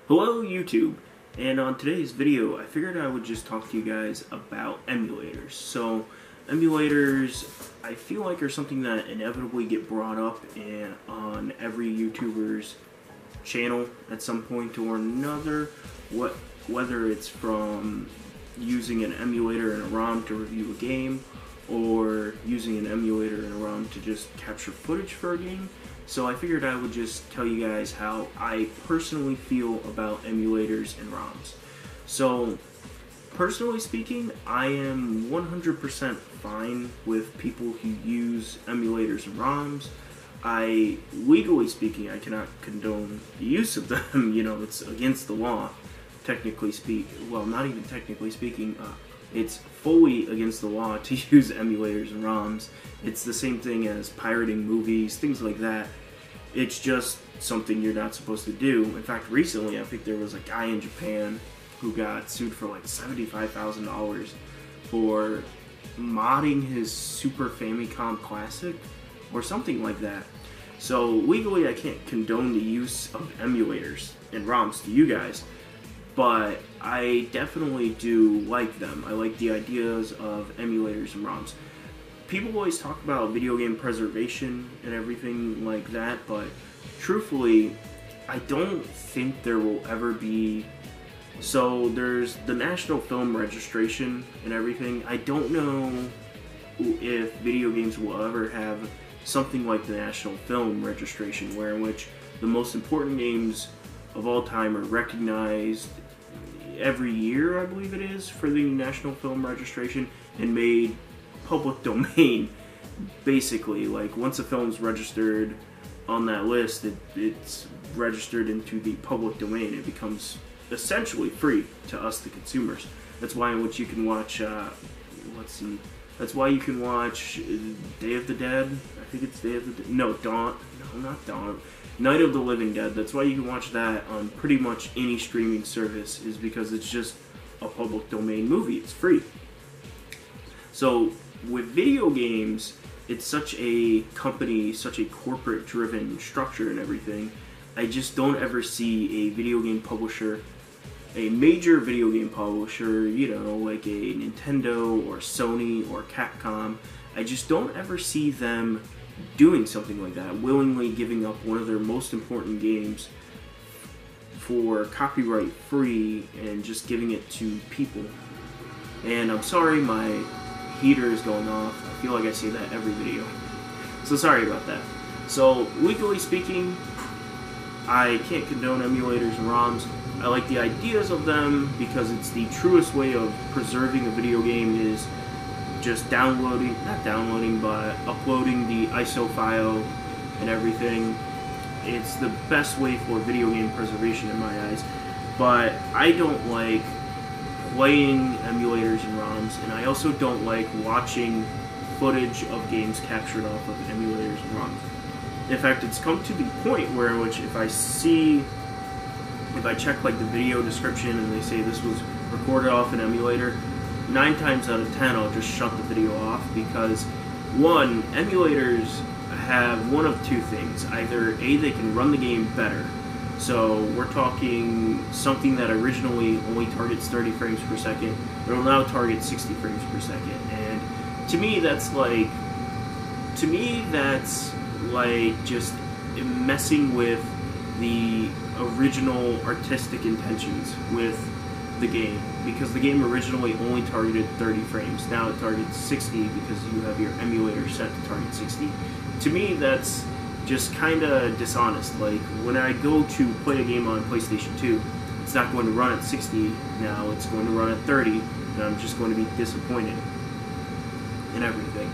Hello YouTube, and on today's video I figured I would just talk to you guys about emulators. So emulators I feel like are something that inevitably get brought up on every YouTuber's channel at some point or another, whether it's from using an emulator and a ROM to review a game, or using an emulator and a ROM to just capture footage for a game. So I figured I would just tell you guys how I personally feel about emulators and ROMs. So, personally speaking, I am 100% fine with people who use emulators and ROMs. Legally speaking, I cannot condone the use of them. You know, it's against the law, technically speaking. Well, not even technically speaking. It's fully against the law to use emulators and ROMs. It's the same thing as pirating movies, things like that. It's just something you're not supposed to do. In fact, recently I think there was a guy in Japan who got sued for like $75,000 for modding his Super Famicom Classic or something like that. So legally I can't condone the use of emulators and ROMs to you guys, but I definitely do like them. I like the ideas of emulators and ROMs. People always talk about video game preservation and everything like that, but truthfully, I don't think there will ever be. So there's the National Film Registration and everything. I don't know if video games will ever have something like the National Film Registration, where in which the most important games of all time are recognized every year, I believe it is, for the National Film Registration, and made public domain. Basically, like once a film's registered on that list, it's registered into the public domain. It becomes essentially free to us, the consumers. That's why in which you can watch that's why you can watch Day of the Dead. I think it's Day of the Dead. No, not Dawn. Night of the Living Dead. That's why you can watch that on pretty much any streaming service, is because it's just a public domain movie. It's free. So with video games, it's such a company, such a corporate-driven structure and everything. I just don't ever see a video game publisher, a major video game publisher, you know, like a Nintendo or Sony or Capcom. I just don't ever see them doing something like that, willingly giving up one of their most important games for copyright free and just giving it to people. And I'm sorry, my heater is going off. I feel like I say that every video, so sorry about that. So legally speaking, I can't condone emulators and ROMs. I like the ideas of them because it's the truest way of preserving a video game, is just not downloading, but uploading the ISO file and everything. It's the best way for video game preservation in my eyes. But I don't like playing emulators and ROMs, and I also don't like watching footage of games captured off of emulators and ROMs. In fact, it's come to the point where if I check like the video description and they say this was recorded off an emulator, 9 times out of 10 I'll just shut the video off, because one, emulators have one of two things. Either A, they can run the game better. So we're talking something that originally only targets 30 frames per second, but it'll now target 60 frames per second. And to me that's like just messing with the original artistic intentions with the game, because the game originally only targeted 30 frames. Now it targets 60 because you have your emulator set to target 60. To me, that's just kind of dishonest. Like, when I go to play a game on PlayStation 2, it's not going to run at 60 now, it's going to run at 30, and I'm just going to be disappointed in everything.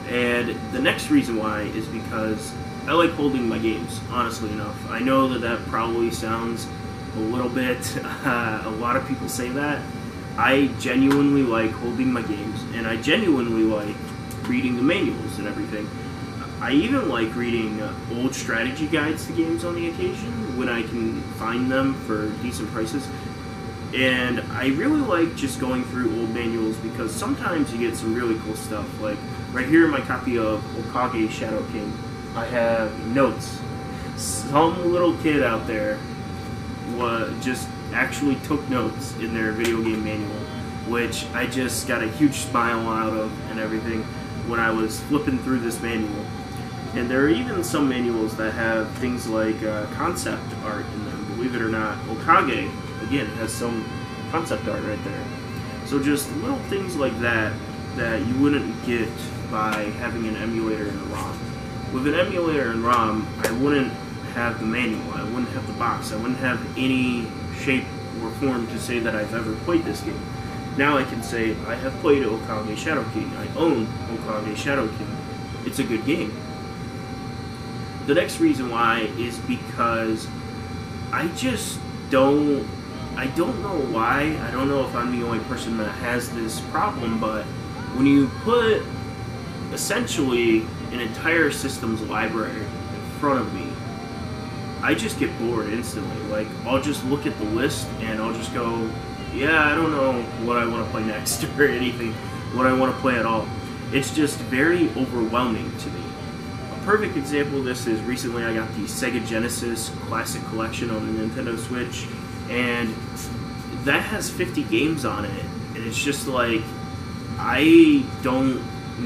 And the next reason why is because I like holding my games, honestly enough. I know that probably sounds a little bit, a lot of people say that. I genuinely like holding my games, and I genuinely like reading the manuals and everything. I even like reading old strategy guides to games on the occasion when I can find them for decent prices. And I really like just going through old manuals, because sometimes you get some really cool stuff. Like right here in my copy of Okage Shadow King, I have notes. Some little kid out there just actually took notes in their video game manual, which I just got a huge smile out of and everything when I was flipping through this manual. And there are even some manuals that have things like concept art in them. Believe it or not, Okage, again, has some concept art right there. So just little things like that that you wouldn't get by having an emulator in a ROM. With an emulator in ROM, I wouldn't have the manual, I wouldn't have the box, I wouldn't have any shape or form to say that I've ever played this game. Now I can say, I have played Okage Shadow King, I own Okage Shadow King. It's a good game. The next reason why is because I just don't know why. I don't know if I'm the only person that has this problem, but when you put essentially an entire system's library in front of me, I just get bored instantly. Like, I'll just look at the list and I'll just go, yeah, I don't know what I want to play next or anything, what I want to play at all. It's just very overwhelming to me. A perfect example of this is recently I got the Sega Genesis Classic Collection on the Nintendo Switch, and that has 50 games on it, and it's just like, I don't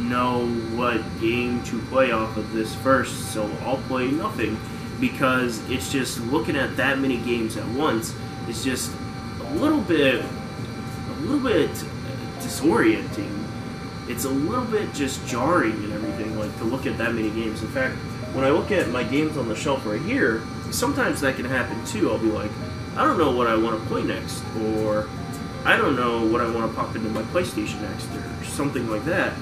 know what game to play off of this first, so I'll play nothing, because it's just looking at that many games at once is just a little bit disorienting. It's a little bit just jarring and everything, like, to look at that many games. In fact, when I look at my games on the shelf right here, sometimes that can happen too. I'll be like, I don't know what I want to play next, or I don't know what I want to pop into my PlayStation next, or something like that.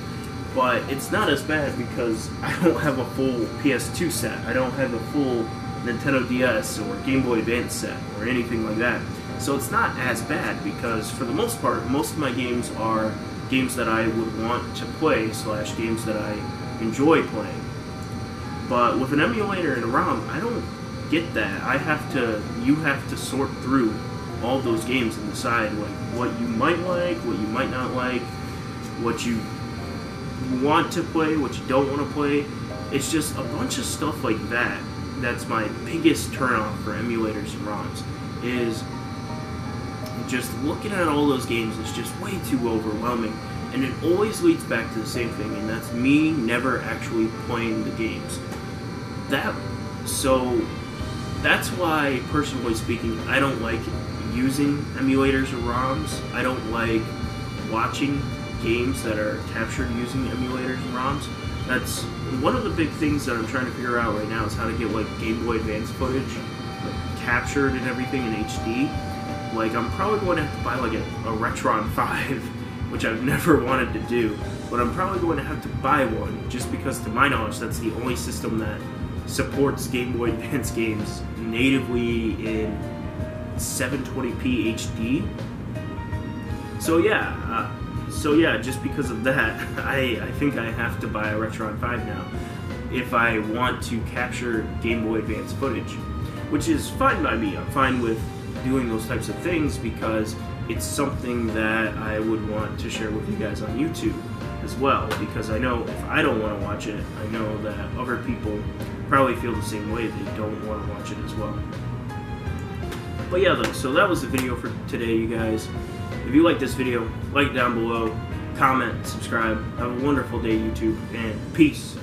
But it's not as bad because I don't have a full PS2 set. I don't have a full Nintendo DS or Game Boy Advance set or anything like that. So it's not as bad because for the most part, most of my games are games that I would want to play / games that I enjoy playing. But with an emulator and a ROM, I don't get that. You have to sort through all those games and decide like what you might like, what you might not like, what you want to play, what you don't want to play. It's just a bunch of stuff like that. That's my biggest turnoff for emulators and ROMs, is just looking at all those games is just way too overwhelming, and it always leads back to the same thing, and that's me never actually playing the games. So that's why, personally speaking, I don't like using emulators or ROMs. I don't like watching games that are captured using emulators and ROMs. That's one of the big things that I'm trying to figure out right now, is how to get like Game Boy Advance footage like, captured and everything in HD. Like, I'm probably going to have to buy like a Retron 5, which I've never wanted to do, but I'm probably going to have to buy one just because, to my knowledge, that's the only system that supports Game Boy Advance games natively in 720p HD. So yeah, just because of that, I think I have to buy a Retron 5 now if I want to capture Game Boy Advance footage, which is fine by me. I'm fine with doing those types of things because it's something that I would want to share with you guys on YouTube as well, because I know if I don't want to watch it, I know that other people probably feel the same way. They don't want to watch it as well. But yeah, though, so that was the video for today, you guys. If you like this video, like it down below, comment, subscribe. Have a wonderful day, YouTube, and peace.